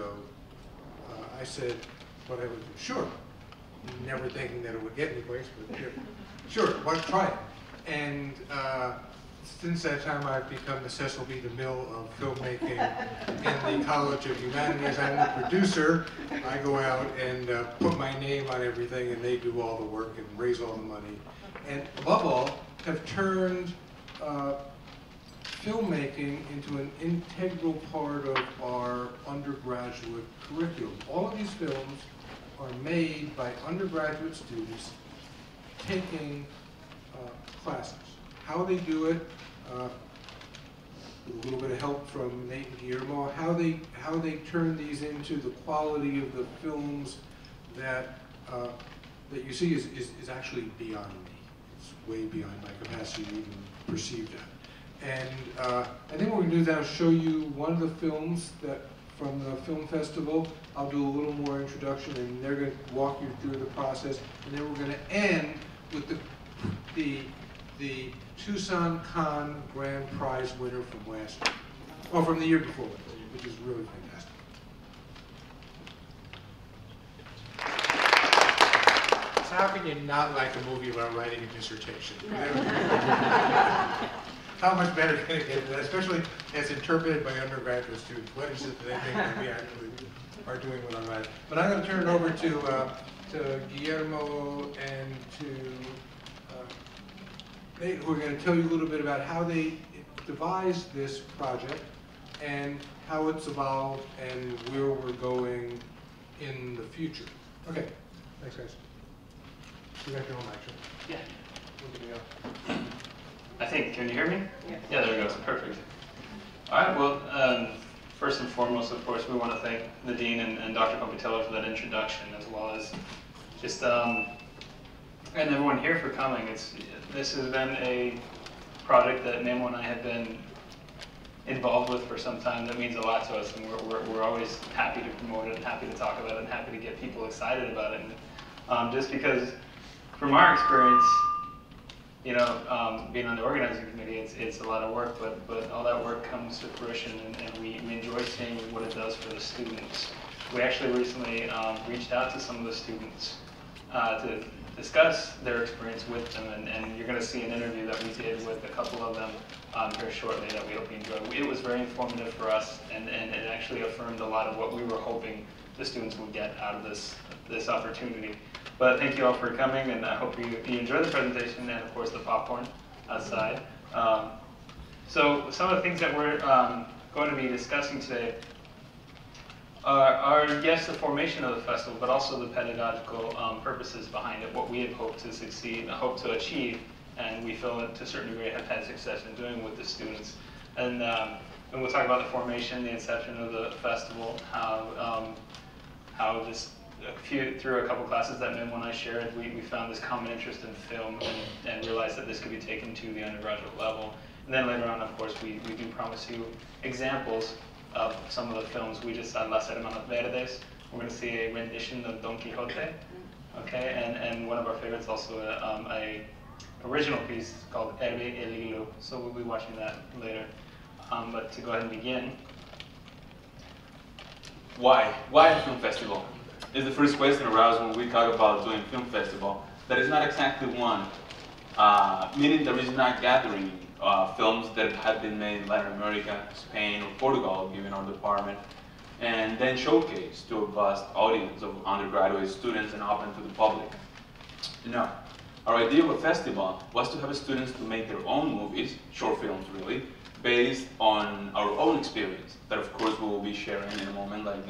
ago, I said, what I would do, sure. Never thinking that it would get any place, but sure, why don't try it? And since that time, I've become the Cecil B. DeMille of filmmaking in the College of Humanities. I'm the producer. I go out and put my name on everything, and they do all the work and raise all the money. And above all, have turned filmmaking into an integral part of our undergraduate curriculum. All of these films are made by undergraduate students taking classes. How they do it, with a little bit of help from Nate and Guillermo, how they turn these into the quality of the films that that you see is actually beyond me. It's way beyond my capacity to even perceive that. And I think what we're going to do now is show you one of the films that from the film festival. I'll do a little more introduction, and they're going to walk you through the process, and then we're going to end with the Tucson Con Grand Prize winner from last year, or from the year before, which is really fantastic. So how can you not like a movie about writing a dissertation? How much better can it get, especially as interpreted by undergraduate students? What is it that they think that we actually are doing with our writing? But I'm going to turn it over to Guillermo and to Nate, who are going to tell you a little bit about how they devised this project and how it's evolved and where we're going in the future. Okay, thanks guys. You got your own action. Yeah. We're going to go. I think, can you hear me? Yes. Yeah, there we go, perfect. All right, well, first and foremost, of course, we want to thank the Dean and Dr. Compitello for that introduction, as well as just, and everyone here for coming. This has been a project that Memo and I have been involved with for some time. That means a lot to us, and we're always happy to promote it, and happy to talk about it, and happy to get people excited about it. And, just because, from our experience, you know, being on the organizing committee, it's a lot of work, but all that work comes to fruition, and we enjoy seeing what it does for the students. We actually recently reached out to some of the students to discuss their experience with them, and you're going to see an interview that we did with a couple of them here shortly that we hope you enjoy. It was very informative for us, and it actually affirmed a lot of what we were hoping the students would get out of this opportunity. But thank you all for coming, and I hope you enjoy the presentation and, of course, the popcorn outside. So some of the things that we're going to be discussing today are, yes, the formation of the festival, but also the pedagogical purposes behind it, what we had hoped to succeed, hoped to achieve, and we feel that to a certain degree have had success in doing with the students. And we'll talk about the formation, the inception of the festival, how just through a couple classes that Memo and I shared, we found this common interest in film and realized that this could be taken to the undergraduate level. And then later on, of course, we do promise you examples of some of the films. We just saw Las Hermanas Verdes. We're going to see a rendition of Don Quixote, okay, and one of our favorites also, a original piece called Herbe el Hilo. So we'll be watching that later. But to go ahead and begin. Why? Why a film festival? Is the first question aroused when we talk about doing film festival. That is not exactly one, meaning there is not gathering films that have been made in Latin America, Spain, or Portugal, given our department, and then showcased to a vast audience of undergraduate students and open to the public. No. Our idea of a festival was to have students to make their own movies, short films really, based on our own experience, that of course we will be sharing in a moment, like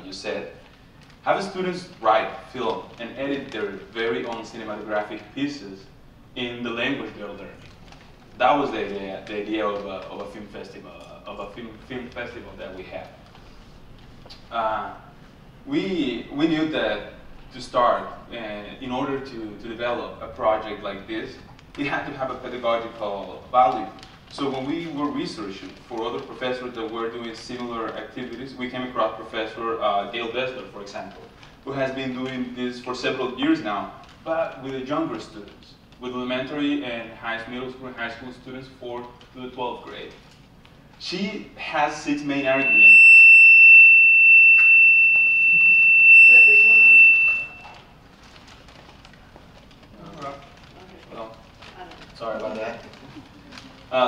you said. Have students write, film, and edit their very own cinematographic pieces in the language they're learning. That was the idea of a film festival, film festival that we had. We knew that to start, in order to develop a project like this, it had to have a pedagogical value. So when we were researching for other professors that were doing similar activities, we came across Professor Gail Bessler, for example, who has been doing this for several years now, but with the younger students, with elementary and middle school and high school students, 4th to the 12th grade. She has 6 main arguments.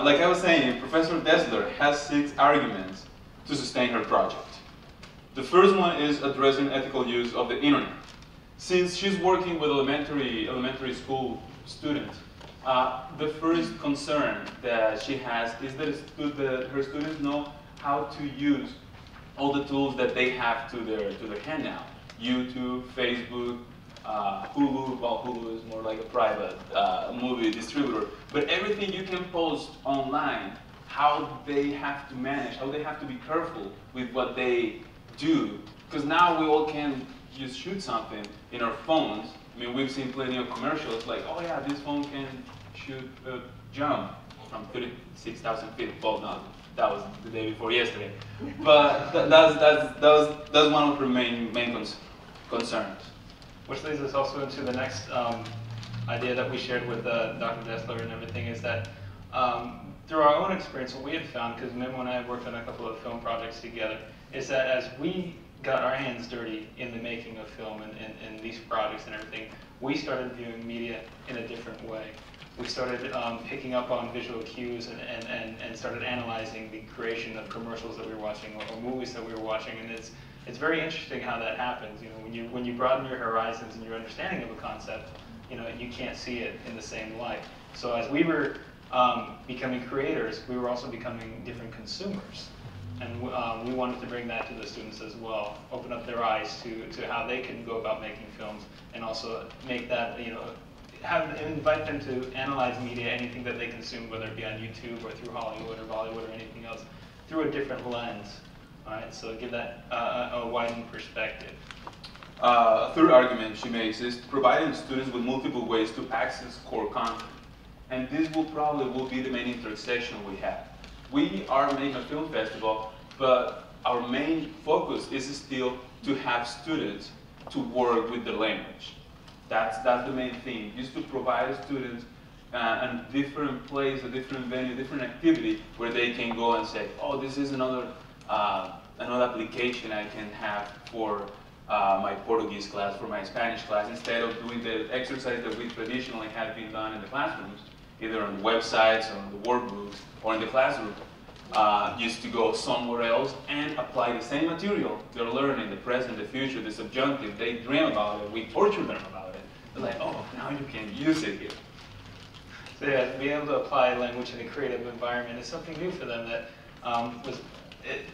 like I was saying, Professor Dessler has 6 arguments to sustain her project. The first one is addressing ethical use of the internet. Since she's working with elementary school students, the first concern that she has is that her students know how to use all the tools that they have to their hand now. YouTube, Facebook, Hulu. Well, Hulu is more like a private movie distributor. But everything you can post online, how they have to manage, how they have to be careful with what they do. Because now we all can just shoot something in our phones. I mean, we've seen plenty of commercials like, oh yeah, this phone can shoot a jump from 36,000 feet. Well, no, that was the day before yesterday. But that's one of her main concerns. Which leads us also into the next idea that we shared with Dr. Dessler and everything, is that through our own experience, what we had found, because Memo and I had worked on a couple of film projects together, is that as we got our hands dirty in the making of film and these projects and everything, we started viewing media in a different way. We started picking up on visual cues and started analyzing the creation of commercials that we were watching or movies that we were watching, and it's very interesting how that happens. You know, when you broaden your horizons and your understanding of a concept, you know, you can't see it in the same light. So as we were becoming creators, we were also becoming different consumers. And we wanted to bring that to the students as well, open up their eyes to how they can go about making films, and also make that, you know, invite them to analyze media, anything that they consume, whether it be on YouTube or through Hollywood or Bollywood or anything else, through a different lens. All right, so give that a widened perspective. A third argument she makes is providing students with multiple ways to access core content. And this will be the main intersection we have. We are making a film festival, but our main focus is still to have students to work with the language. That's the main thing, is to provide students a different place, a different venue, a different activity where they can go and say, oh, this is another application I can have for my Portuguese class, for my Spanish class, instead of doing the exercise that we traditionally have been done in the classrooms, either on websites, or on the workbooks, or in the classroom. Used to go somewhere else and apply the same material they're learning, the present, the future, the subjunctive. They dream about it, we torture them about it. They're like, oh, now you can use it here. So yeah, being able to apply language in a creative environment is something new for them that it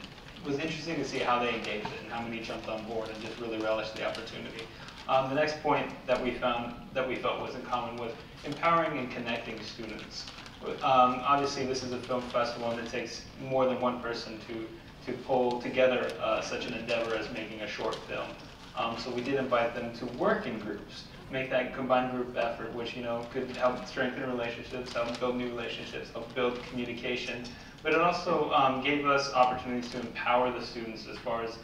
was interesting to see how they engaged it and how many jumped on board and just really relished the opportunity. The next point that we found that we felt was in common was empowering and connecting students. Obviously, this is a film festival, and it takes more than one person to pull together such an endeavor as making a short film. So we did invite them to work in groups, make that combined group effort, which, you know, could help strengthen relationships, help build new relationships, help build communication. But it also gave us opportunities to empower the students as far as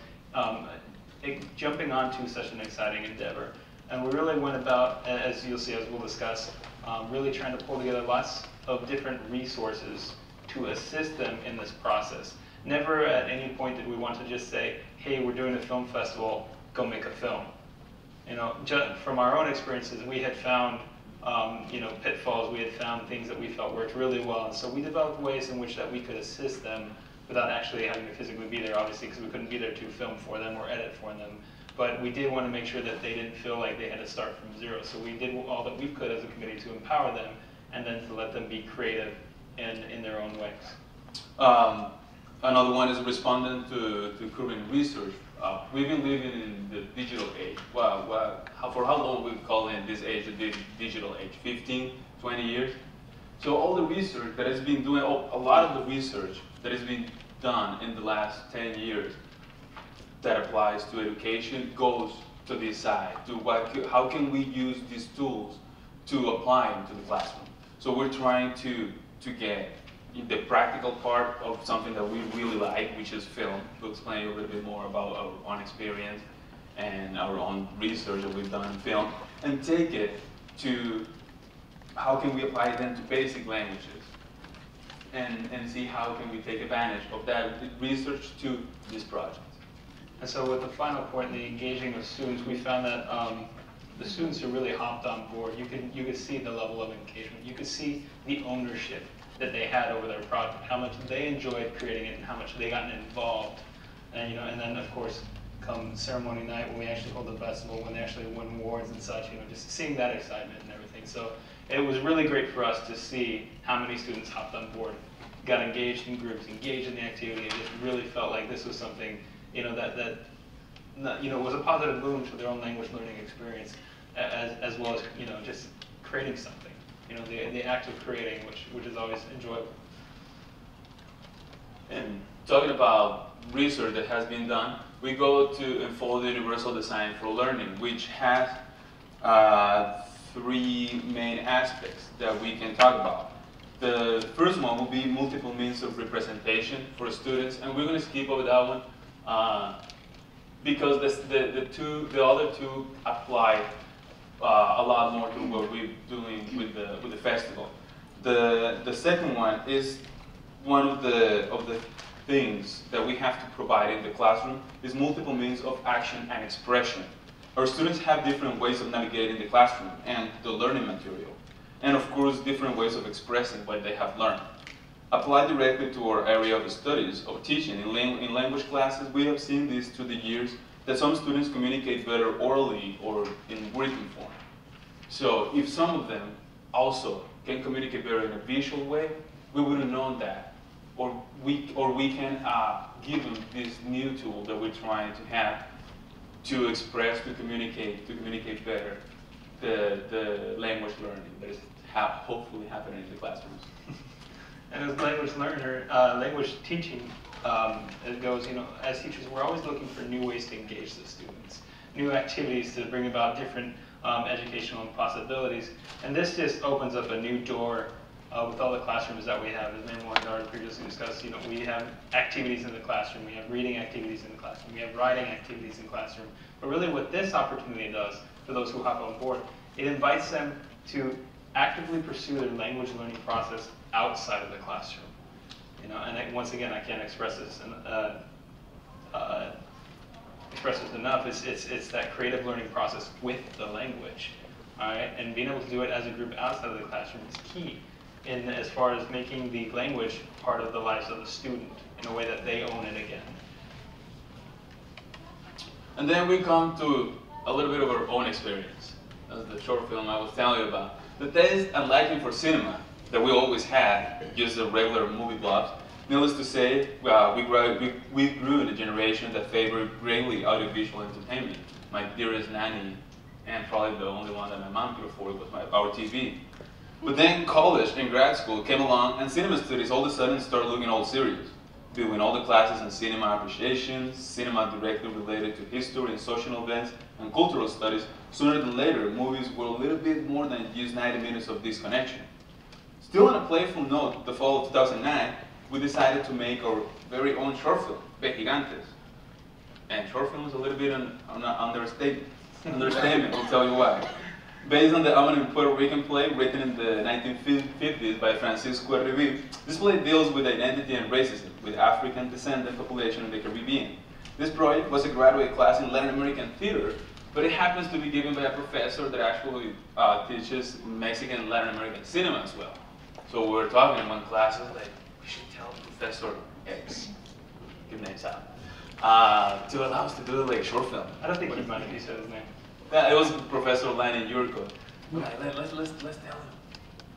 jumping onto such an exciting endeavor. And we really went about, as you'll see, as we'll discuss, really trying to pull together lots of different resources to assist them in this process. Never at any point did we want to just say, hey, we're doing a film festival, go make a film. You know, just from our own experiences, we had found you know, pitfalls, we had found things that we felt worked really well, and so we developed ways in which that we could assist them without actually having to physically be there, obviously, because we couldn't be there to film for them or edit for them. But we did want to make sure that they didn't feel like they had to start from zero. So we did all that we could as a committee to empower them and then to let them be creative in their own ways. Another one is responding to current research. We've been living in the digital age. For how long we've called in this age the digital age? 15, 20 years? So all the research that has been doing, a lot of the research that has been done in the last 10 years that applies to education goes to this side, to how can we use these tools to apply into the classroom. So we're trying to get the practical part of something that we really like, which is film. We'll explain a little bit more about our own experience and our own research that we've done in film, and take it to how can we apply them to basic languages, and see how can we take advantage of that research to this project. And so with the final point, the engaging of students, we found that the students who really hopped on board, you could see the level of engagement. You could see the ownership that they had over their project, how much they enjoyed creating it, and how much they got involved. And and then of course, come ceremony night when we actually hold the festival, when they actually win awards and such, just seeing that excitement and everything. So it was really great for us to see how many students hopped on board, got engaged in groups, engaged in the activity, and just really felt like this was something, that was a positive boon to their own language learning experience, as well as, just creating something, the act of creating, which is always enjoyable. And talking about research that has been done, we go to Unfold Universal Design for Learning, which has 3 main aspects that we can talk about. The first one will be multiple means of representation for students, and we're going to skip over that one because the other two apply a lot more to what we're doing with the festival. The second one is one of the things that we have to provide in the classroom is multiple means of action and expression. Our students have different ways of navigating the classroom and the learning material, and of course different ways of expressing what they have learned. Applied directly to our area of studies of teaching in language classes, we have seen this through the years that some students communicate better orally or in written form. So if some of them also can communicate better in a visual way, we would have known that. Or we can give them this new tool that we're trying to have to express, to communicate better the language learning that is hopefully happening in the classrooms. And as language teaching, it goes, as teachers, we're always looking for new ways to engage the students, new activities to bring about different educational possibilities. And this just opens up a new door with all the classrooms that we have. As Manuel had already previously discussed, we have activities in the classroom, we have reading activities in the classroom, we have writing activities in the classroom. But really what this opportunity does, for those who hop on board, it invites them to actively pursue their language learning process outside of the classroom. And once again, I can't express this enough. It's that creative learning process with the language, all right? And being able to do it as a group outside of the classroom is key as far as making the language part of the lives of the student in a way that they own it again. And then we come to a little bit of our own experience. That's the short film I was telling you about. The taste and liking for cinema that we always had, just the regular movie blobs. Needless to say, we grew in a generation that favored greatly audiovisual entertainment. My dearest nanny, and probably the only one that my mom could afford, was our TV. But then college and grad school came along, and cinema studies all of a sudden started looking all serious, doing all the classes in cinema appreciation, cinema directly related to history and social events, and cultural studies. Sooner than later, movies were a little bit more than just 90 minutes of disconnection. Still on a playful note, the fall of 2009, we decided to make our very own short film, Gigantes. And short film is a little bit an understatement. I'll tell you why. Based on the ominous Puerto Rican play written in the 1950s by Francisco Arribí, this play deals with identity and racism with African descendant population in the Caribbean. This project was a graduate class in Latin American theater, but it happens to be given by a professor that actually teaches Mexican and Latin American cinema as well. So we were talking in one class, I was like, we should tell Professor X, give names out, to allow us to do like a short film. I don't think Humanities said his name. Yeah, it was Professor Lanny Yurko. Let's tell him.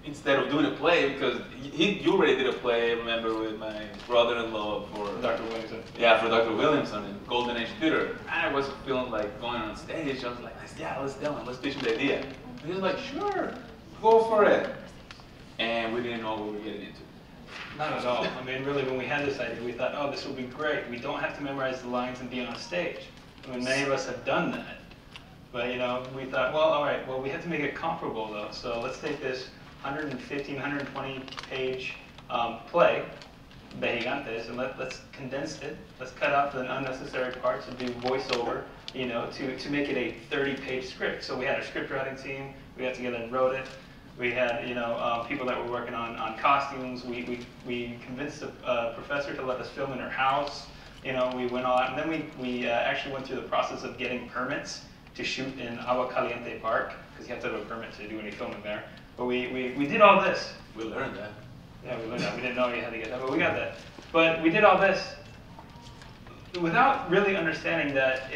Instead of doing a play, because you already did a play, I remember, with my brother-in-law for Dr. Williamson. Yeah, for Dr. Williamson in Golden Age Theater. I was feeling like going on stage. I was like, let's tell him, let's pitch him the idea. And he was like, sure, go for it. And we didn't know what we were getting into. Not at all. I mean, really, when we had this idea, we thought, oh, this will be great. We don't have to memorize the lines and be on stage. I mean, many of us have done that. But, we thought, well, all right, well, we have to make it comparable, though. So let's take this 115, 120-page play, Gigantes, and let's condense it. Let's cut out the unnecessary parts and do voiceover, to make it a 30-page script. So we had a script writing team. We got together and wrote it. We had, people that were working on costumes. We convinced a professor to let us film in her house. We went all out, and then we actually went through the process of getting permits to shoot in Agua Caliente Park, because you have to have a permit to do any filming there. But we did all this. We learned that. Yeah, we learned that. We didn't know you had to get that, but we got that. But we did all this without really understanding that,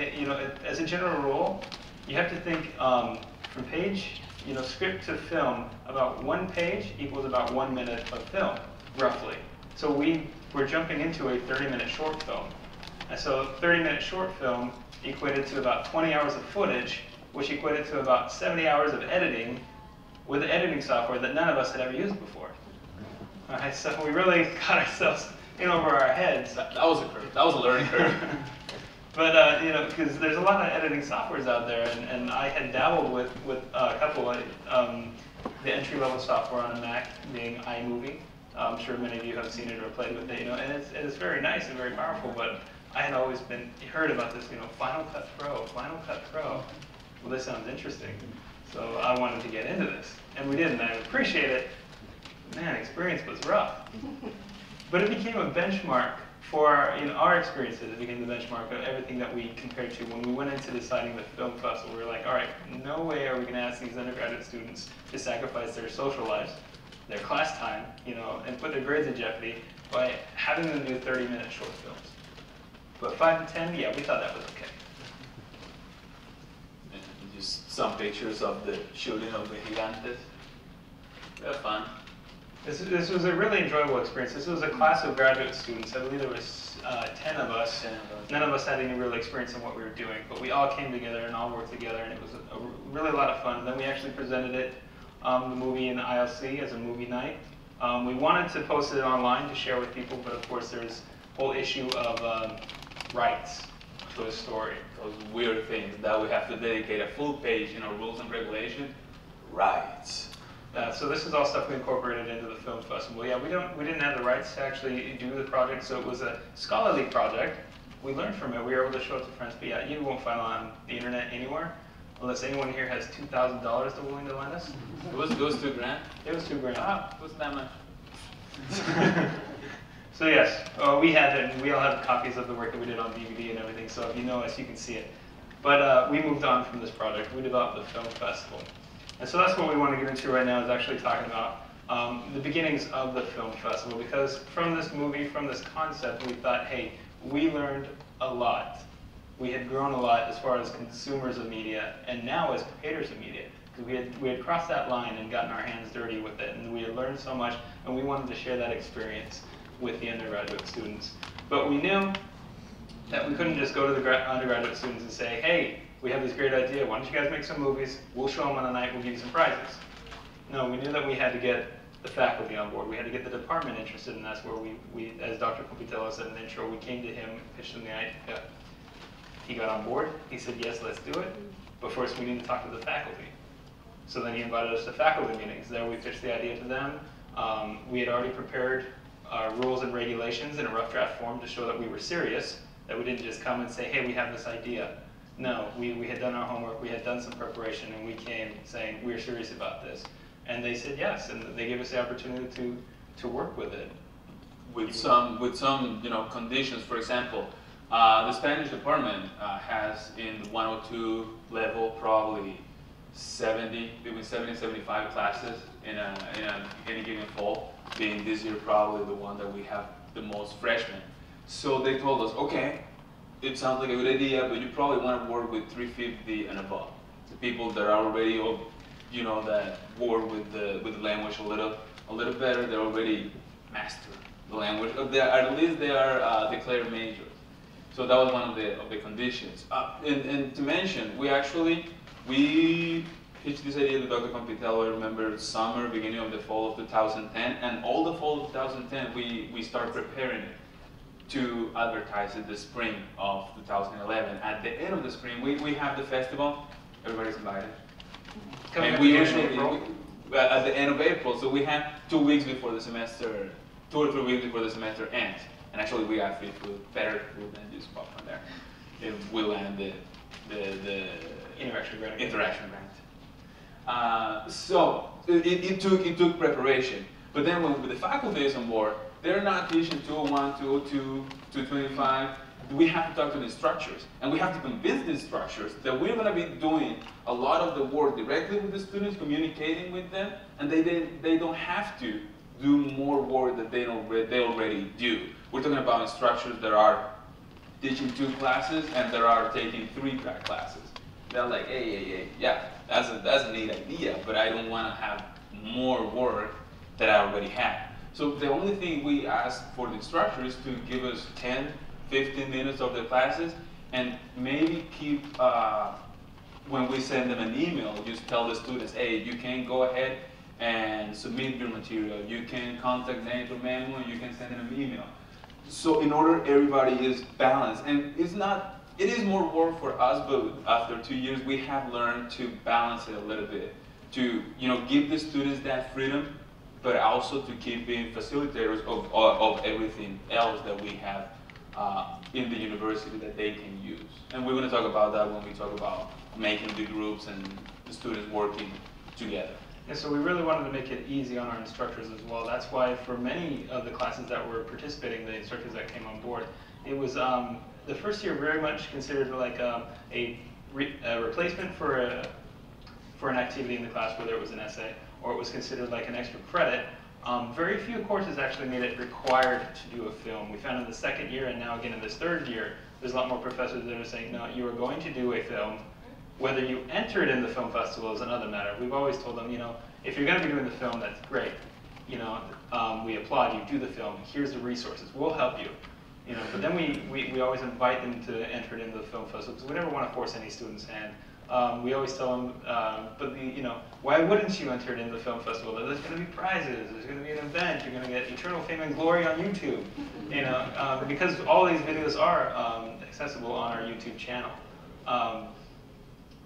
as a general rule, you have to think from page, script to film, about 1 page equals about 1 minute of film, roughly. So we're jumping into a 30-minute short film. And so 30-minute short film equated to about 20 hours of footage, which equated to about 70 hours of editing with editing software that none of us had ever used before. All right, so we really got ourselves in over our heads. That was a curve. That was a learning curve. But, because there's a lot of editing softwares out there, and I had dabbled with a couple of the entry-level software on a Mac being iMovie. I'm sure many of you have seen it or played with it, and it's very nice and very powerful, but I had always heard about this, Final Cut Pro, Final Cut Pro. Well, this sounds interesting. So I wanted to get into this, and we did, and I appreciate it. Man, experience was rough. But it became a benchmark for our experiences. It became the benchmark of everything that we compared to. When we went into deciding the film festival, we were like, all right, no way are we going to ask these undergraduate students to sacrifice their social lives, their class time, and put their grades in jeopardy by having them do 30-minute short films. But 5 to 10, yeah, we thought that was okay. And just some pictures of the shooting of the Gigantes. They were fun. This was a really enjoyable experience. This was a class of graduate students. I believe there was 10 of us. None of us had any real experience in what we were doing, but we all came together and all worked together, and it was really a lot of fun. And then we actually presented it, the movie in the ILC as a movie night. We wanted to post it online to share with people, but of course there's a whole issue of rights to a story. Those weird things that we have to dedicate a full page, rules and regulations. Rights. So this is all stuff we incorporated into the film festival. Yeah, we didn't have the rights to actually do the project, so it was a scholarly project. We learned from it. We were able to show it to friends. But yeah, you won't find it on the internet anywhere, unless anyone here has $2,000 they're willing to lend us. It was $2 grand. It was $2 grand. Ah, it wasn't that much. So yes, we had it, and we all have copies of the work that we did on DVD and everything. So if you know us, you can see it. But we moved on from this project. We developed the film festival. And so that's what we want to get into right now, is actually talking about the beginnings of the film festival. Because from this movie, from this concept, we thought, hey, we learned a lot. We had grown a lot as far as consumers of media, and now as creators of media. Because we had crossed that line and gotten our hands dirty with it, and we had learned so much, and we wanted to share that experience with the undergraduate students. But we knew that we couldn't just go to the undergraduate students and say, hey, we have this great idea, why don't you guys make some movies, we'll show them on the night, we'll give you some prizes. No, we knew that we had to get the faculty on board, we had to get the department interested, and that's where we as Dr. Compitello said in the intro, we came to him, pitched him the idea. He got on board, he said, yes, let's do it, but first we need to talk to the faculty. So then he invited us to faculty meetings. There we pitched the idea to them. We had already prepared rules and regulations in a rough draft form to show that we were serious, that we didn't just come and say, hey, we have this idea. No, we had done our homework, we had done some preparation, and we came saying, we're serious about this. And they said yes, and they gave us the opportunity to work with it. With some conditions. For example, the Spanish department has in the 102 level probably between 70 and 75 classes in any given fall, being this year probably the one that we have the most freshmen. So they told us, okay, it sounds like a good idea, but you probably want to work with 350 and above. The people that are already, that work with the language a little better. They're already master the language. At least they are declared majors. So that was one of the conditions. And to mention, we pitched this idea to Dr. Compitello. I remember summer, beginning of the fall of 2010, and all the fall of 2010, we started preparing it to advertise it the spring of 2011. At the end of the spring, we have the festival. Everybody's invited. And we usually, at the end of April, so we have 2 weeks before the semester, 2 or 3 weeks before the semester ends. And actually we have free food, better food than just popcorn there. If we land the Interaction grant. So it took preparation. But then when the faculty is on board, they're not teaching 201, 202, 225. We have to talk to the instructors, and we have to convince the instructors that we're going to be doing a lot of the work directly with the students, communicating with them, and they don't have to do more work that they already do. We're talking about instructors that are teaching 2 classes and that are taking 3 grad classes. They're like, hey, yeah, that's a neat idea, but I don't want to have more work that I already have. So the only thing we ask for the instructor is to give us 10, 15 minutes of the classes, and maybe keep, when we send them an email, just tell the students, hey, you can go ahead and submit your material. You can contact them through memo, you can send them an email. So in order everybody is balanced, and it is more work for us, but after 2 years, we have learned to balance it a little bit, to give the students that freedom, but also to keep being facilitators of everything else that we have in the university that they can use. And we're going to talk about that when we talk about making the groups and the students working together. Yeah, so we really wanted to make it easy on our instructors as well. That's why for many of the classes that were participating, the instructors that came on board, it was the first year very much considered like a replacement for an activity in the class, whether it was an essay or it was considered like an extra credit. Very few courses actually made it required to do a film. We found in the second year and now again in this third year, there's a lot more professors that are saying, no, you are going to do a film. Whether you enter it in the film festival is another matter. We've always told them, if you're going to be doing the film, that's great. We applaud you, do the film. Here's the resources. We'll help you. But then we always invite them to enter it in the film festival because we never want to force any student's hand. We always tell them, why wouldn't you enter it in the film festival? There's going to be prizes. There's going to be an event. You're going to get eternal fame and glory on YouTube. Because all these videos are accessible on our YouTube channel.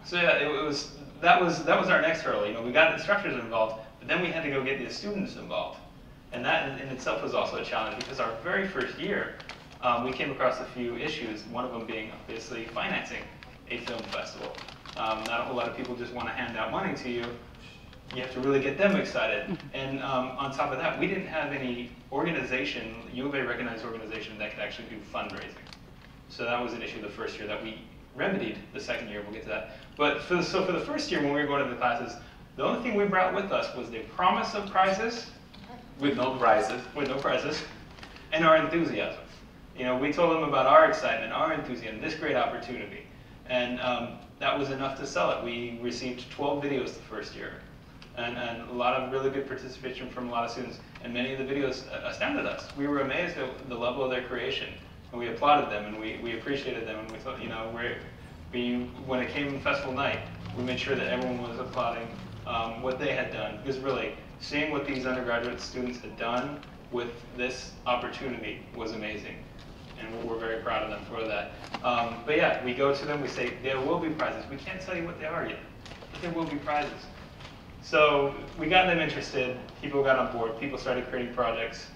So yeah, that was our next hurdle. We got instructors involved, but then we had to go get the students involved, and that in itself was also a challenge because our very first year, we came across a few issues. One of them being obviously financing a film festival. Not a whole lot of people just want to hand out money to you. You have to really get them excited. And on top of that, we didn't have any organization, UofA recognized organization that could actually do fundraising. So that was an issue the first year that we remedied the second year. We'll get to that. But for the first year when we were going to the classes, the only thing we brought with us was the promise of prizes. With no prizes. With no prizes. And our enthusiasm. We told them about our excitement, our enthusiasm, this great opportunity. And that was enough to sell it. We received 12 videos the first year. And a lot of really good participation from a lot of students. And many of the videos astounded us. We were amazed at the level of their creation. And we applauded them and we appreciated them. And we thought, when it came festival night, we made sure that everyone was applauding what they had done. Because really, seeing what these undergraduate students had done with this opportunity was amazing. And we're very proud of them for that. But yeah, we go to them, we say, there will be prizes. We can't tell you what they are yet, but there will be prizes. So we got them interested, people got on board, people started creating projects,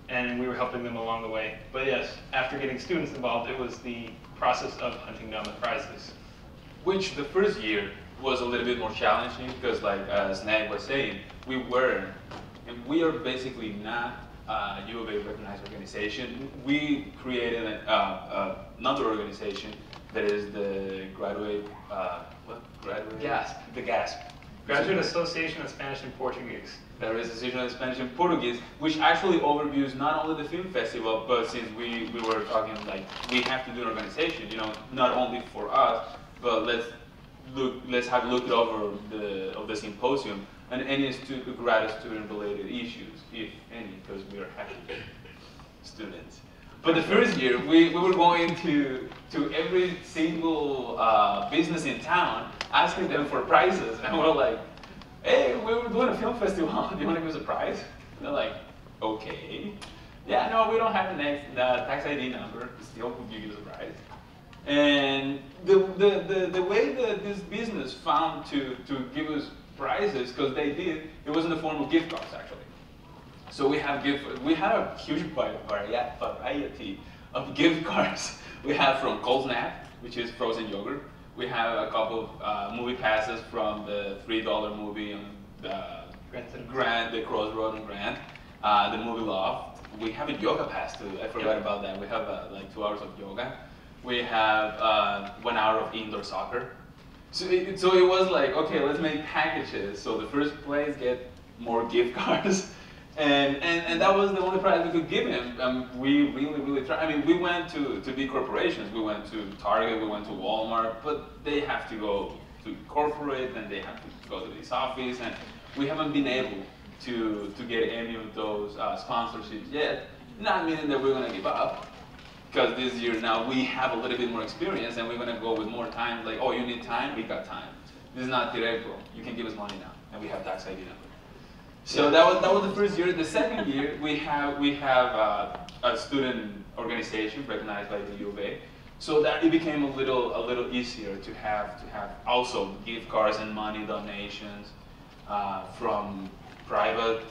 and we were helping them along the way. But yes, after getting students involved, it was the process of hunting down the prizes. Which the first year was a little bit more challenging because, like as Nag was saying, we are basically not a UofA recognized organization. We created another organization that is the GASP. The GASP. Graduate Association of Spanish and Portuguese. There is Association of Spanish and Portuguese, which actually overviews not only the film festival, but since we were talking like we have to do an organization, not only for us, but let's have looked over the symposium and any grad student related issues, if any, because we are happy students. But the first year, we were going to every single business in town, asking them for prizes, and we're like, hey, we were doing a film festival, do you want to give us a prize? And they're like, okay. Yeah, no, we don't have the tax ID number, still you give us a prize. And the way that this business found to give us prizes, because they did, it was in the form of gift cards actually. So we had a huge variety of gift cards. We have from Cold Snap, which is frozen yogurt. We have a couple of movie passes from the $3 movie on the Crossroad and Grand, the movie Loft. We have a yoga pass too. I forgot about that. We have like 2 hours of yoga. We have 1 hour of indoor soccer. So it was like, okay, let's make packages. So the first place get more gift cards. And that was the only prize we could give him. We really tried. I mean, we went to big corporations. We went to Target, we went to Walmart, but they have to go to corporate, and they have to go to this office, and we haven't been able to get any of those sponsorships yet. Not meaning that we're gonna give up, because this year now we have a little bit more experience, and we're gonna go with more time. Like, oh, you need time? We got time. This is not directo. You can give us money now, and we have tax ID number. So that was the first year. The second year, we have a student organization recognized by the UofA, so that it became a little easier to have also gift cards and money donations from private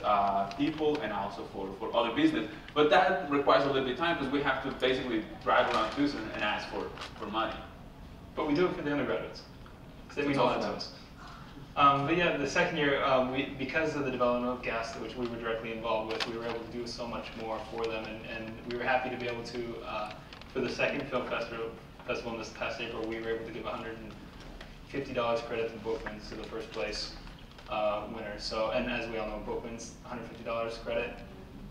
people and also for other business. But that requires a little bit of time because we have to basically drive around Tucson and ask for money. But we do it for the undergraduates, because they mean a lot to us. But yeah, the second year, because of the development of gas, which we were directly involved with, we were able to do so much more for them, and we were happy to be able to, for the second film festival in this past April, we were able to give $150 credit to book wins to the first place winner. So, and as we all know, book wins $150 credit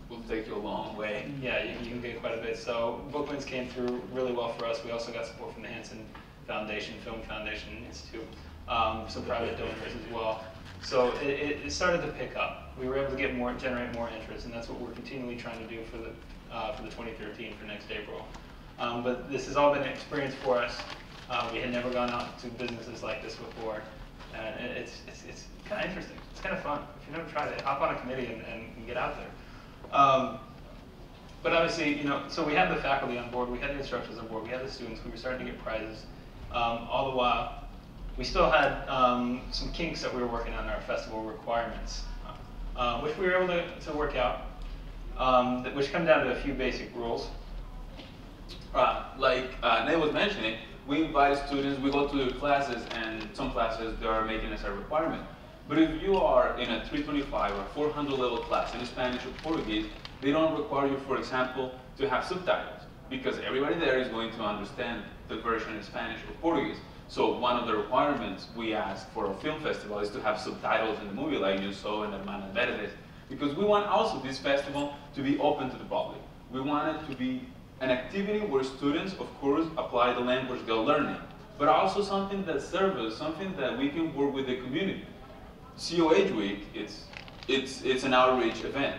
Will take you a long way. Yeah, you can get quite a bit. So book wins came through really well for us. We also got support from the Hansen Foundation, Film Foundation Institute, some private donors as well. So it started to pick up. We were able to generate more interest, and that's what we're continually trying to do for the 2013 for next April. But this has all been an experience for us. We had never gone out to businesses like this before, and it's kind of interesting. It's kind of fun. If you've never tried it, hop on a committee and get out there. But obviously, so we had the faculty on board, we had the instructors on board, we had the students, we were starting to get prizes. All the while, we still had some kinks that we were working on in our festival requirements, which we were able to work out, which come down to a few basic rules. Like Nate was mentioning, we invite students, we go to classes, and some classes they are making as a requirement. But if you are in a 325 or 400 level class in Spanish or Portuguese, they don't require you, for example, to have subtitles, because everybody there is going to understand the version in Spanish or Portuguese. So one of the requirements we ask for a film festival is to have subtitles in the movie, like you saw in Hermanas Verdes, because we want also this festival to be open to the public. We want it to be an activity where students, of course, apply the language they're learning, but also something that serves us, something that we can work with the community. COH Week, it's an outreach event.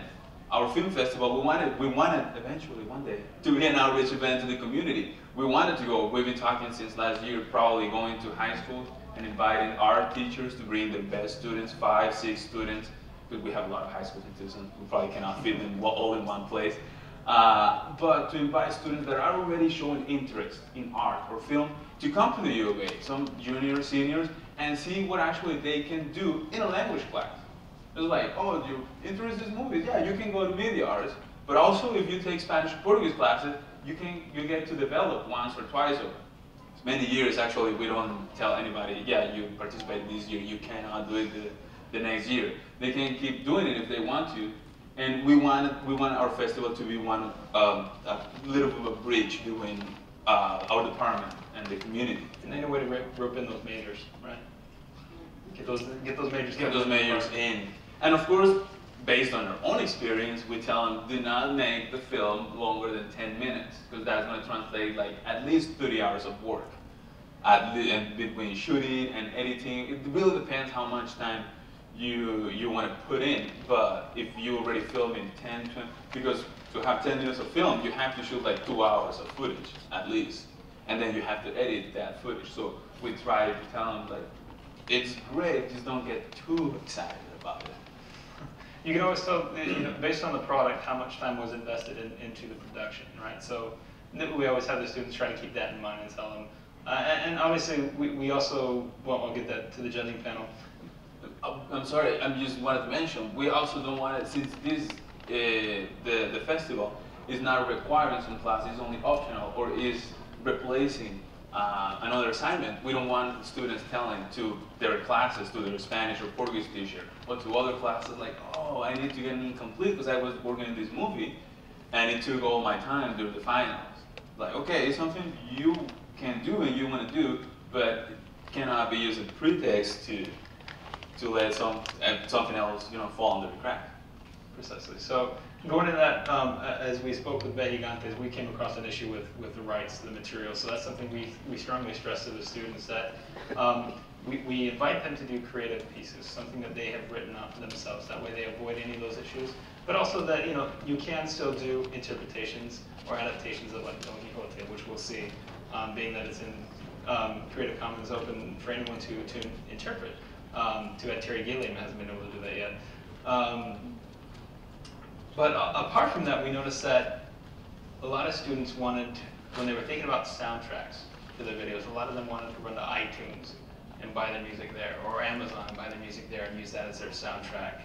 Our film festival, we wanted eventually one day to be an outreach event to the community. We wanted to go, we've been talking since last year, probably going to high school and inviting our teachers to bring the best students, 5, 6 students, because we have a lot of high school teachers and we probably cannot fit them all in one place. But to invite students that are already showing interest in art or film to come to the UofA, some juniors, seniors, and see what actually they can do in a language class. It's like, oh, you're interested in movies? Yeah, you can go to media arts. But also, if you take Spanish or Portuguese classes, you get to develop once or twice over many years. Actually, we don't tell anybody, yeah, you participated this year, you cannot do it the next year. They can keep doing it if they want to. And we want our festival to be one a little bit of a bridge between our department and the community. And any way to rope in those majors, right? Get those majors in. And of course, based on our own experience, we tell them, do not make the film longer than 10 minutes, because that's going to translate like at least 30 hours of work. And between shooting and editing, it really depends how much time you want to put in. But if you already film in 10, 20, because to have 10 minutes of film, you have to shoot like 2 hours of footage at least. And then you have to edit that footage. So we try to tell them, like, it's great, just don't get too excited about it. You can always tell, based on the product, how much time was invested into the production, right? So we always have the students try to keep that in mind and tell them. And obviously, we also, well, I'll get that to the judging panel. I'm sorry, I just wanted to mention, we also don't want it, since this, the festival is not required in some classes, it's only optional, or is replacing another assignment. We don't want students telling to their classes, to their Spanish or Portuguese teacher, or to other classes like, oh, I need to get an incomplete because I was working in this movie and it took all my time during the finals. Like, okay, it's something you can do and you want to do, but it cannot be used as a pretext to let something else, fall under the crack. Precisely. So going to that, as we spoke with Vejigantes, we came across an issue with the rights to the material. So that's something we strongly stress to the students, that we invite them to do creative pieces, something that they have written up themselves. That way they avoid any of those issues. But also that, you know, you can still do interpretations or adaptations of like Don Quixote, which we'll see, being that it's in Creative Commons open for anyone to interpret. Too bad Terry Gilliam hasn't been able to do that yet. But apart from that, we noticed that a lot of students wanted, when they were thinking about soundtracks to their videos, a lot of them wanted to run to iTunes and buy their music there, or Amazon and buy their music there and use that as their soundtrack.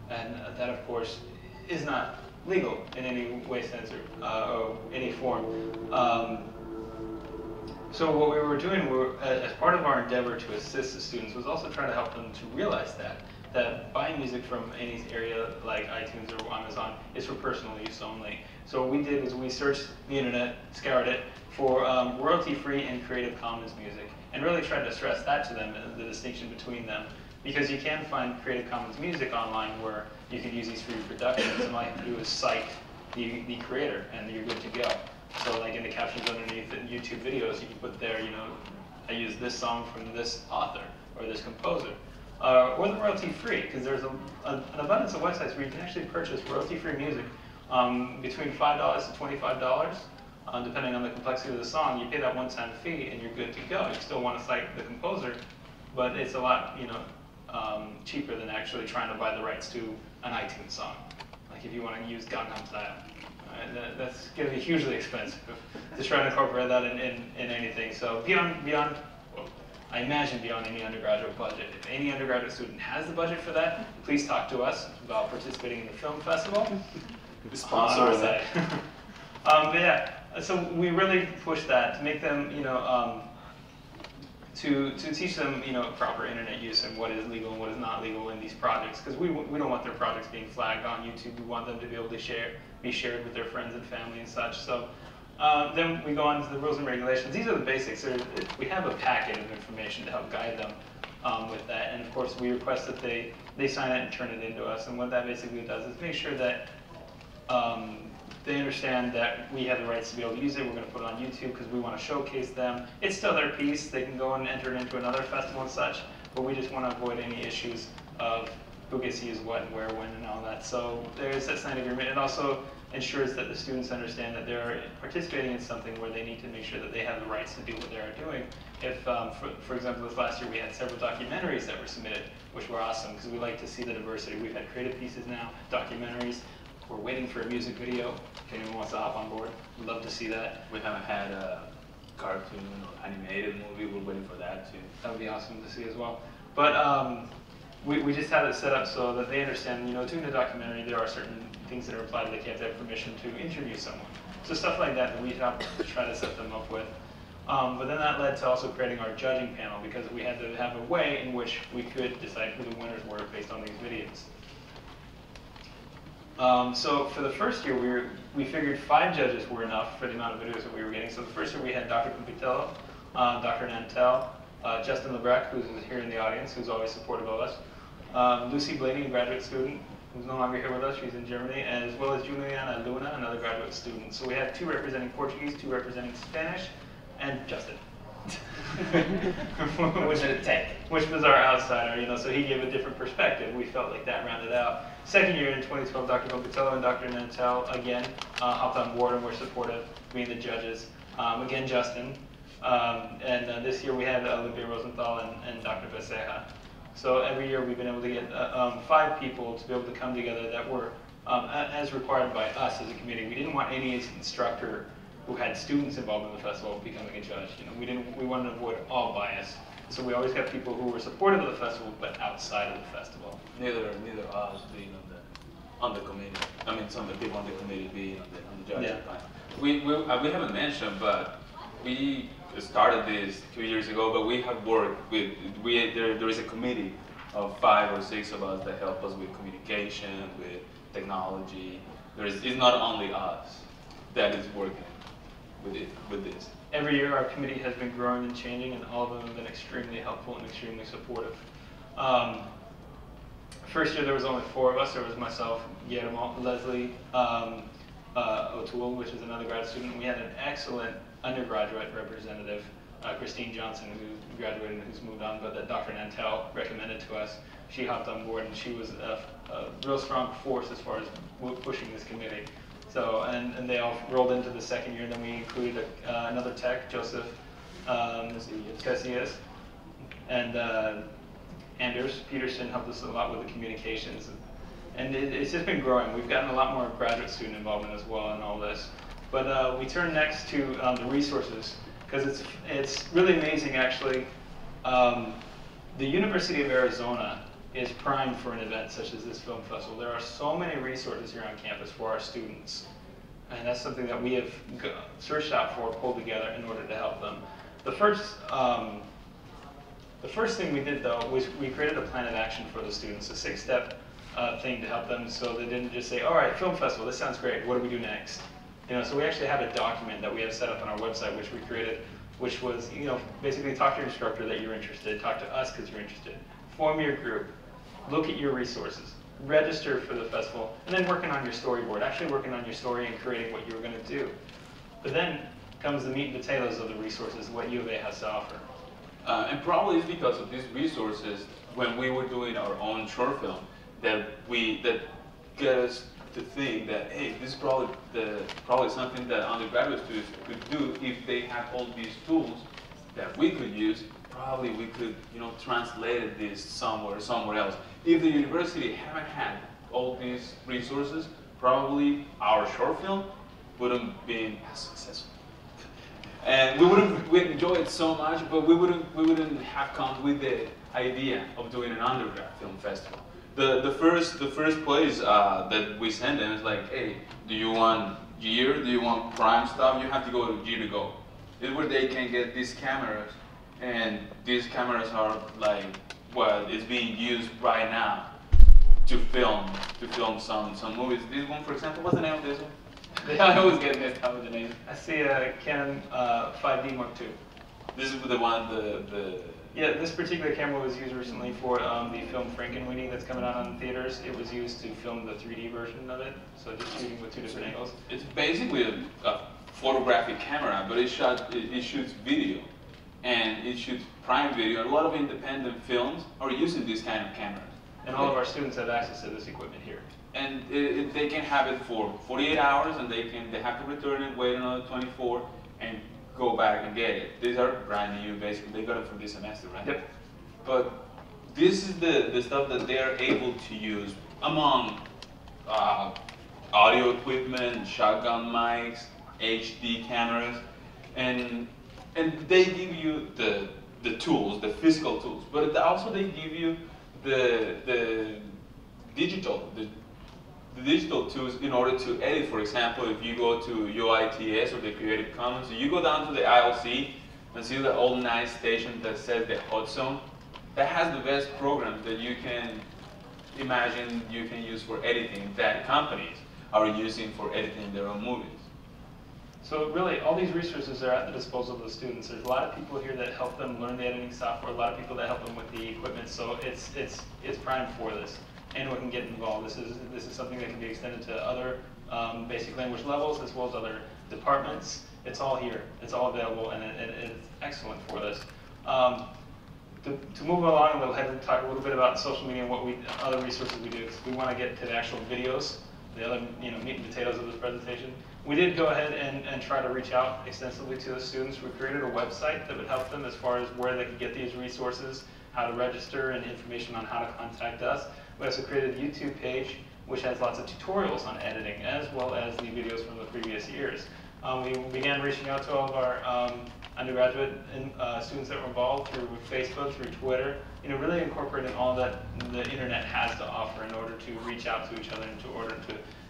And that, of course, is not legal in any way, sense, or any form. So what we were doing, as part of our endeavor to assist the students, was also trying to help them to realize that buying music from any area like iTunes or Amazon is for personal use only. So what we did was we searched the internet, scoured it for royalty-free and Creative Commons music, and really tried to stress that to them, the distinction between them. Because you can find Creative Commons music online where you can use these for reproductions, and all you have to do is cite the creator, and you're good to go. So like in the captions underneath in YouTube videos, you can put there, you know, I use this song from this author or this composer. Or the royalty-free, because there's an abundance of websites where you can actually purchase royalty-free music between $5 to $25, depending on the complexity of the song. You pay that one-time fee and you're good to go. You still want to cite the composer, but it's a lot, you know, cheaper than actually trying to buy the rights to an iTunes song. Like if you want to use Gangnam Style. That's going to be hugely expensive to try to incorporate that in anything. So beyond, well, I imagine beyond any undergraduate budget. If any undergraduate student has the budget for that, please talk to us about participating in the film festival. Sponsor that. But yeah, so we really push that to make them, you know, to teach them, you know, proper internet use and what is legal and what is not legal in these projects, because we don't want their projects being flagged on YouTube. We want them to be able to be shared with their friends and family and such. So then we go on to the rules and regulations. These are the basics. We have a packet of information to help guide them with that, and of course we request that they sign it and turn it into us. And what that basically does is make sure that they understand that we have the rights to be able to use it. We're going to put it on YouTube because we want to showcase them. It's still their piece. They can go and enter it into another festival and such, but we just want to avoid any issues of who gets to use what and where, when, and all that. So there is that signed agreement. It also ensures that the students understand that they're participating in something where they need to make sure that they have the rights to do what they are doing. If, for example, this last year we had several documentaries that were submitted, which were awesome because we like to see the diversity. We've had creative pieces now, documentaries. We're waiting for a music video. If anyone wants to hop on board, we'd love to see that. We haven't had a cartoon or animated movie. We're waiting for that too. That would be awesome to see as well. But we just have it set up so that they understand, you know, doing a documentary, there are certain things that are applied. They have to have permission to interview someone. So stuff like that we have to try to set them up with. But then that led to also creating our judging panel because we had to have a way in which we could decide who the winners were based on these videos. So for the first year, we figured 5 judges were enough for the amount of videos that we were getting. So the first year we had Dr. Compitello, Dr. Nantel, Justin Lebrecq, who's here in the audience, who's always supportive of us, Lucy Blaney, a graduate student, who's no longer here with us, she's in Germany, as well as Juliana Luna, another graduate student. So we had 2 representing Portuguese, 2 representing Spanish, and Justin. which was our outsider, you know, so he gave a different perspective. We felt like that rounded out. Second year in 2012, Dr. Compitello and Dr. Nantel again hopped on board and were supportive, being the judges. Again, Justin. And this year we had Olivia Rosenthal and Dr. Becerra. So every year we've been able to get 5 people to be able to come together that were as required by us as a committee. We didn't want any instructor who had students involved in the festival becoming a judge. You know, we wanted to avoid all bias. So we always got people who were supportive of the festival but outside of the festival. Neither us being on the committee. I mean, some of the people on the committee being on the judging panel. We haven't mentioned, but we started this 2 years ago. But we have worked with there is a committee of 5 or 6 of us that help us with communication, with technology. It's not only us that is working with this. Every year our committee has been growing and changing, and all of them have been extremely helpful and extremely supportive. first year there was only 4 of us. There was myself, Guillermo, Leslie, O'Toole, which is another grad student. We had an excellent undergraduate representative, Christine Johnson, who graduated and who's moved on, but that Dr. Nantel recommended to us. She hopped on board, and she was a real strong force as far as pushing this committee. So, and they all rolled into the second year. Then we included another tech, Joseph Casillas, and Anders Peterson helped us a lot with the communications. And it's just been growing. We've gotten a lot more graduate student involvement as well in all this. But we turn next to the resources, because it's really amazing, actually. The University of Arizona is primed for an event such as this film festival. There are so many resources here on campus for our students. And that's something that we have searched out for, pulled together in order to help them. The first thing we did, though, was we created a plan of action for the students, a 6-step thing to help them, so they didn't just say, all right, film festival, this sounds great, what do we do next? You know, so we actually have a document that we have set up on our website, which we created, which was, you know, basically talk to your instructor that you're interested, talk to us because you're interested, form your group, look at your resources, register for the festival, and then working on your storyboard, actually working on your story and creating what you were going to do. But then comes the meat and potatoes of the resources, what UofA has to offer. And probably it's because of these resources, when we were doing our own short film, that get us to think that, hey, this is probably something that undergraduate students could do if they have all these tools that we could use. Probably we could, you know, translate this somewhere else. If the university haven't had all these resources, probably our short film wouldn't been as successful. And we'd enjoy it so much, but we wouldn't have come with the idea of doing an undergrad film festival. The first place that we send them is like, hey, do you want gear? Do you want prime stuff? You have to go to Gear to Go. It's where they can get these cameras, and these cameras are like what is being used right now to film some movies. This one, for example, what's the name of this one? I always get mixed up with the name. I see a Canon 5D Mark II. This is the one, Yeah, this particular camera was used recently for the film Frankenweenie that's coming out in theaters. It was used to film the 3D version of it, so just shooting with 2 different angles. It's basically a photographic camera, but it shoots video, and it shoots prime video. A lot of independent films are using this kind of cameras. And all of our students have access to this equipment here. And they can have it for 48 hours, and they have to return it, wait another 24, and go back and get it. These are brand new, basically. They got it for this semester, right? Yep. But this is the stuff that they are able to use among audio equipment, shotgun mics, HD cameras, and they give you the tools, the physical tools, but also they give you the digital tools in order to edit. For example, if you go to UITS or the Creative Commons, you go down to the ILC and see the old nice station that says the Hot Zone, that has the best programs that you can imagine you can use for editing that companies are using for editing their own movies. So really, all these resources are at the disposal of the students. There's a lot of people here that help them learn the editing software, a lot of people that help them with the equipment, so it's primed for this. Anyone can get involved. This is something that can be extended to other basic language levels as well as other departments. It's all here. It's all available, and it's excellent for this. To move along a little ahead and talk a little bit about social media and what other resources we do, because we want to get to the actual videos, the other meat and potatoes of this presentation. We did go ahead and try to reach out extensively to the students. We created a website that would help them as far as where they could get these resources, how to register, and information on how to contact us. We also created a YouTube page which has lots of tutorials on editing as well as the videos from the previous years. We began reaching out to all of our undergraduate students that were involved through Facebook, through Twitter, really incorporating all that the internet has to offer in order to reach out to each other and in order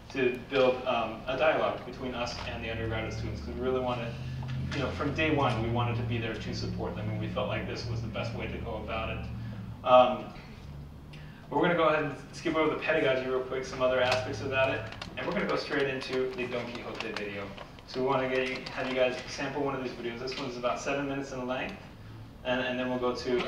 to build a dialogue between us and the undergraduate students, because we really wanted, from day one, we wanted to be there to support them, and we felt like this was the best way to go about it. We're going to go ahead and skip over the pedagogy real quick, some other aspects about it, and we're going to go straight into the Don Quixote video. So we want to have you guys sample one of these videos. This one's about 7 minutes in length. and then we'll go to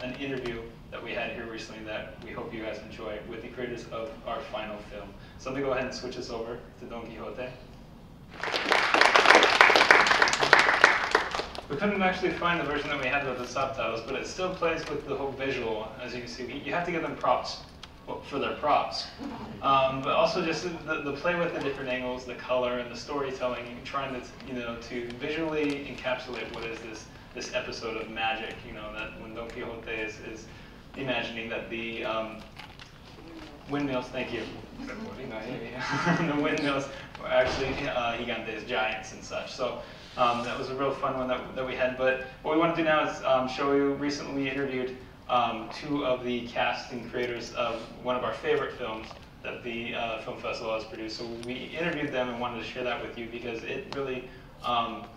an interview that we had here recently that we hope you guys enjoy with the creators of our final film. So let me go ahead and switch us over to Don Quixote. We couldn't actually find the version that we had with the subtitles, but it still plays with the whole visual. As you can see, you have to give them props for their props. But also just the play with the different angles, the color, and the storytelling, trying to, to visually encapsulate what is this episode of magic, that when Don Quixote is imagining that the windmills, thank you, the windmills were actually gigantes, giants and such. So that was a real fun one that we had. But what we want to do now is show you, recently we interviewed two of the cast and creators of one of our favorite films that the film festival has produced. So we interviewed them and wanted to share that with you because it really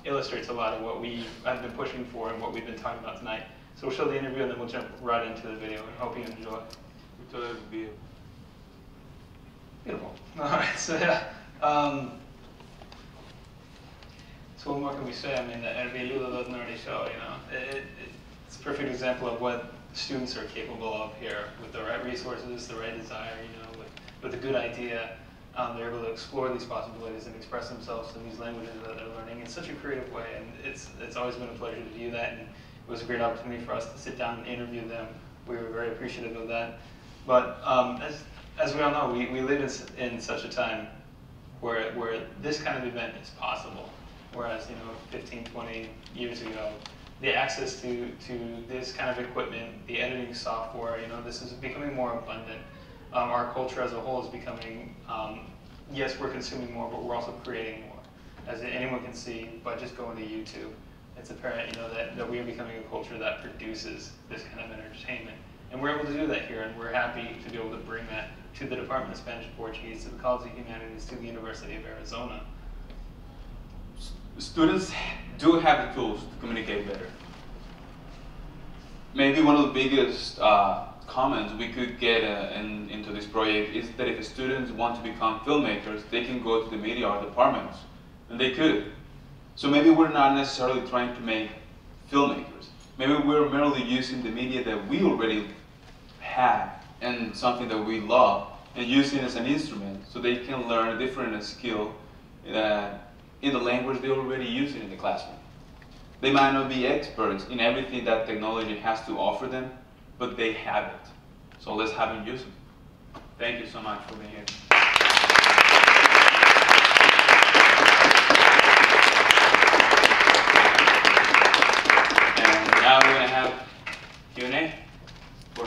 illustrates a lot of what we have been pushing for and what we've been talking about tonight. So we'll show the interview and then we'll jump right into the video and hope you enjoy. Beautiful. All right, so yeah. So what more can we say? I mean, the Erbilu doesn't already show, it's a perfect example of what students are capable of here with the right resources, the right desire, with a good idea. They're able to explore these possibilities and express themselves in these languages that they're learning in such a creative way. And it's always been a pleasure to do that. And it was a great opportunity for us to sit down and interview them. We were very appreciative of that. But as we all know, we live in such a time where this kind of event is possible. Whereas, 15, 20 years ago, the access to this kind of equipment, the editing software, this is becoming more abundant. Our culture as a whole is becoming, yes, we're consuming more, but we're also creating more. As anyone can see by just going to YouTube, it's apparent, that we are becoming a culture that produces this kind of entertainment. And we're able to do that here, and we're happy to be able to bring that to the Department of Spanish and Portuguese, to the College of Humanities, to the University of Arizona. Students do have the tools to communicate better. Maybe one of the biggest comments we could get into this project is that if students want to become filmmakers, they can go to the media art departments, and they could. So maybe we're not necessarily trying to make filmmakers. Maybe we're merely using the media that we already have and something that we love, and using it as an instrument so they can learn a different skill in the language they're already using in the classroom. They might not be experts in everything that technology has to offer them, but they have it. So let's have them use it. Thank you so much for being here. And now we're going to have Q&A for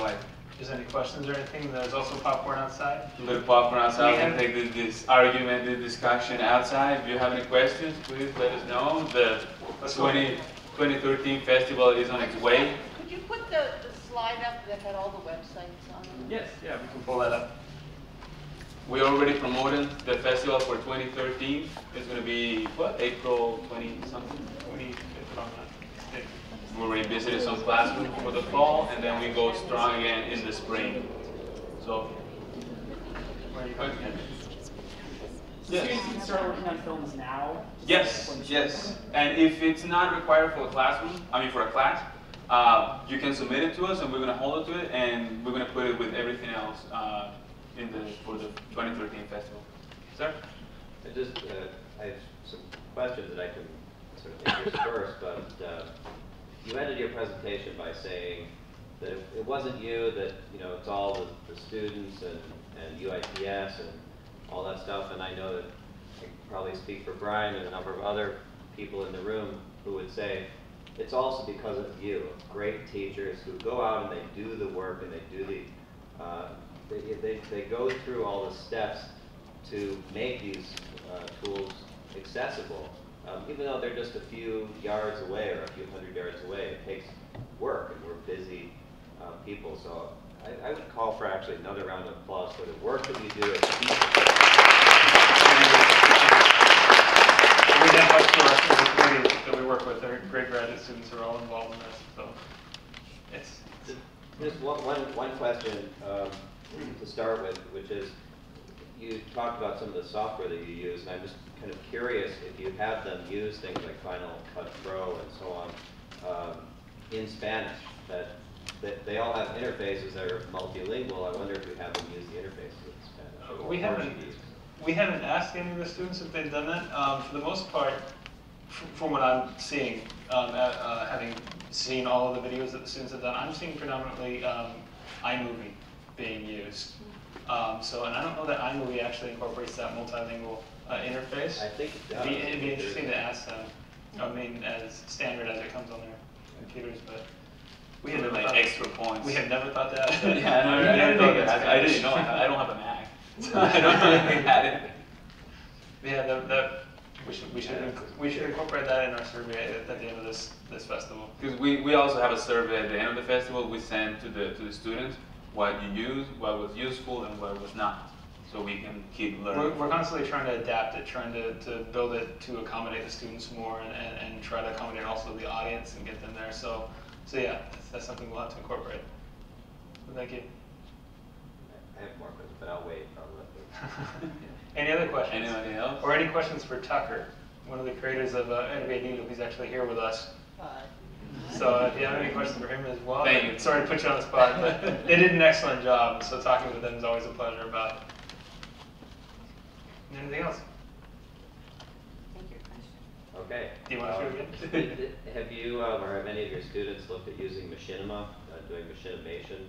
if there's any questions or anything, there's also popcorn outside. A little popcorn outside. We can take this argument, this discussion outside. If you have any questions, please let us know. The 2013 festival is on its way. Could you put the slide up that had all the websites on it? Yes, yeah, we can pull that up. We already promoted the festival for 2013. It's going to be, what, April 20-something? 25th. We already visited some classrooms for the fall, and then we go strong again in the spring. So, Yes. Students can start working on films now? Yes, yes. And if it's not required for a classroom, for a class, you can submit it to us, and we're going to hold it to it, and we're going to put it with everything else for the 2013 festival. Sir? I have some questions that I can sort of intersperse, but you ended your presentation by saying that it wasn't you, that it's all the students and UIPS and all that stuff, and I know that I can probably speak for Brian and a number of other people in the room who would say it's also because of you, great teachers who go out and they do the work and they do they go through all the steps to make these tools accessible. Even though they're just a few yards away or a few hundred yards away, it takes work, and we're busy people. So I would call for actually another round of applause for the work that you do as teachers. We have much to the community that we work with. Our great graduate students are all involved in this. So it's just one question to start with, which is, you talked about some of the software that you use, and I'm just kind of curious if you have them use things like Final Cut Pro and so on. in Spanish. That they all have interfaces that are multilingual. I wonder if we have them use the interfaces in Spanish. We haven't asked any of the students if they've done that. For the most part, from what I'm seeing, having seen all of the videos that the students have done, I'm seeing predominantly iMovie being used. And I don't know that iMovie actually incorporates that multilingual interface. I think it does. It'd be interesting to ask them. I mean, as standard as it comes on their computers, but we had like extra points. We had never thought that. Yeah, I never thought that. I didn't know. I don't have a Mac, so I don't know if we had it. Yeah, we should incorporate that in our survey at the end of this festival. Because we also have a survey at the end of the festival. We send to the students what you use, what was useful, and what was not, so we can keep learning. We're constantly trying to adapt it, trying to build it to accommodate the students more, and try to accommodate also the audience and get them there. So yeah, that's something we'll have to incorporate. Well, thank you. I have more questions, but I'll wait probably. Any other questions? Anybody else? Or any questions for Tucker, one of the creators of Innovate. He's actually here with us. So if you have any questions for him as well, Thank you. Sorry to put you on the spot, but they did an excellent job, so talking with them is always a pleasure about it. Anything else? Okay. Do you want to show again? Have you or have any of your students looked at using machinima, doing machinimation?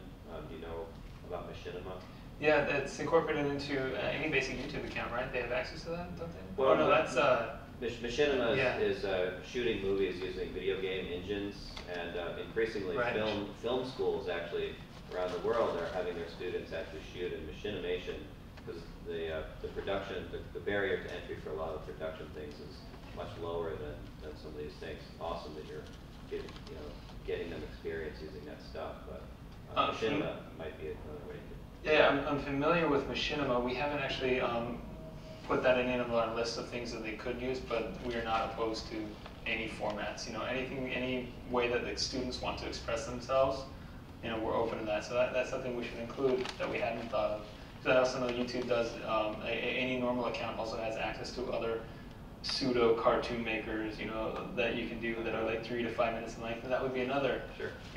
Do you know about machinima? Yeah, it's incorporated into any basic YouTube account, right? They have access to that, don't they? Well, oh, no, that's machinima yeah. is shooting movies using video game engines, and increasingly right. film schools actually around the world are having their students actually shoot in machinimation, because the production, the barrier to entry for a lot of production things is much lower than some of these things. Awesome that you're getting them experience using that stuff, but machinima might be another way to. Yeah, I'm familiar with machinima. We haven't actually put that in any of our list of things that they could use, but we are not opposed to any formats. Any way that the students want to express themselves, we're open to that. So that's something we should include that we hadn't thought of. Because I also know YouTube does, any normal account also has access to other pseudo cartoon makers, that you can do that are like 3 to 5 minutes in length, and that would be another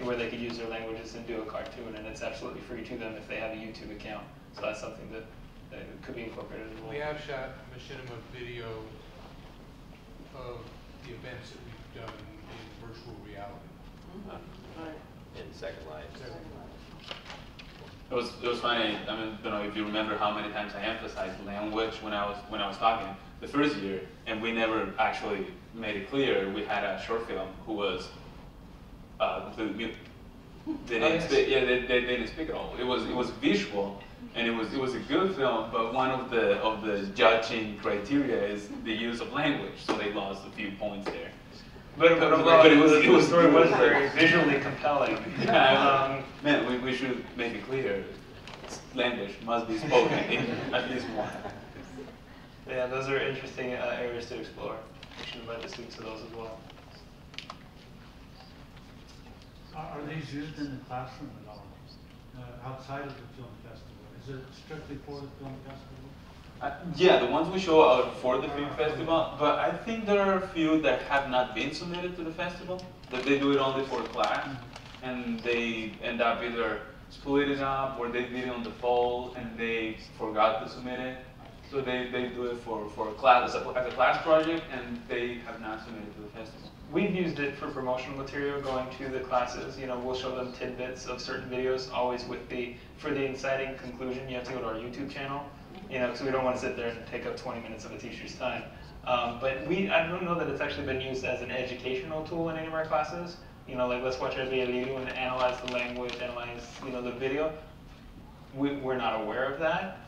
where they could use their languages and do a cartoon, and it's absolutely free to them if they have a YouTube account. So that's something that could be incorporated as well. We have shot machinima video of the events that we've done in virtual reality. In Second Life. It was funny. I mean, if you remember how many times I emphasized language when I was talking the first year, and we never actually made it clear. We had a short film who was completely mute. They didn't speak. Yeah, they didn't speak at all. It was visual, and it was a good film. But one of the judging criteria is the use of language, so they lost a few points there. But the story was very visually compelling. Man, we should make it clear. Language must be spoken in at least one. Yeah, those are interesting areas to explore. We should invite the students to those as well. Are these used in the classroom at all, outside of the film festival? Is it strictly for the film festival? Yeah, the ones we show are for the film festival, but I think there are a few that have not been submitted to the festival, that they do it only for class, and they end up either splitting up or they did it on the fall and they forgot to submit it. So they do it for a class, as a class project, and they have not submitted to the festival. We've used it for promotional material going to the classes. We'll show them tidbits of certain videos, always for the inciting conclusion, you have to go to our YouTube channel, because we don't want to sit there and take up 20 minutes of a teacher's time. But I don't know that it's actually been used as an educational tool in any of our classes. Like let's watch a video and analyze the language, analyze, the video. We're not aware of that.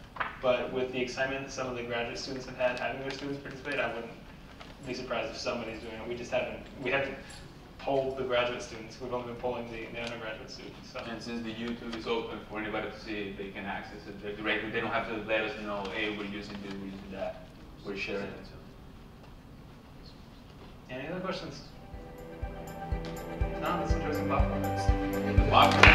But with the excitement that some of the graduate students have had having their students participate, I wouldn't be surprised if somebody's doing it. We haven't polled the graduate students. We've only been polling the undergraduate students. So. And since the YouTube is open for anybody to see, they can access it directly. They don't have to let us know, hey, we're using this, we're using that. We're sharing it. Any other questions? No, let's enjoy some popcorn. Popcorn.